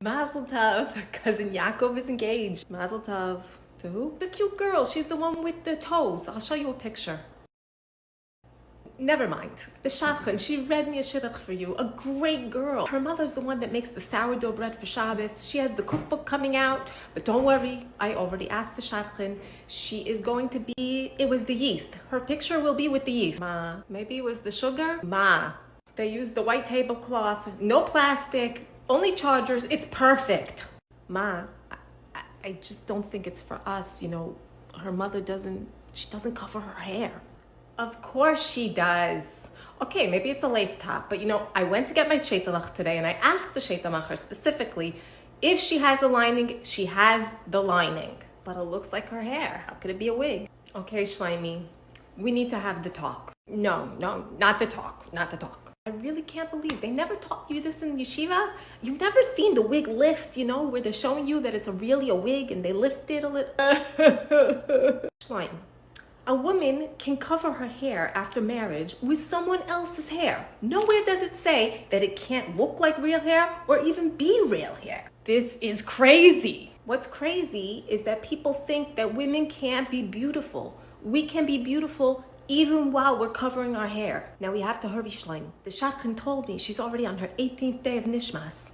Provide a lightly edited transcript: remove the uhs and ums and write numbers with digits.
Mazal Tov, cousin Yaakov is engaged. Mazal Tov. To who? The cute girl. She's the one with the toes. I'll show you a picture. Never mind. The shadchan, she read me a shidduch for you. A great girl. Her mother's the one that makes the sourdough bread for Shabbos. She has the cookbook coming out. But don't worry, I already asked the shadchan. She is going to be, it was the yeast. Her picture will be with the yeast. Ma, maybe it was the sugar? Ma, they used the white tablecloth. No plastic. Only chargers. It's perfect. Ma, I just don't think it's for us. You know, her mother doesn't cover her hair. Of course she does. Okay, maybe it's a lace top, but you know, I went to get my Sheitel Talk today and I asked the Sheitel Macher specifically if she has the lining. She has the lining, but it looks like her hair. How could it be a wig? Okay, Shloime, we need to have the talk. No, not the talk. I really can't believe they never taught you this in yeshiva. You've never seen the wig lift, you know, where they're showing you that it's really a wig and they lift it a little. Shloime, a woman can cover her hair after marriage with someone else's hair. Nowhere does it say that it can't look like real hair or even be real hair. This is crazy. What's crazy is that people think that women can't be beautiful. We can be beautiful even while we're covering our hair. Now we have to hurry, Shloime. The shadchan told me she's already on her 18th day of Nishmas.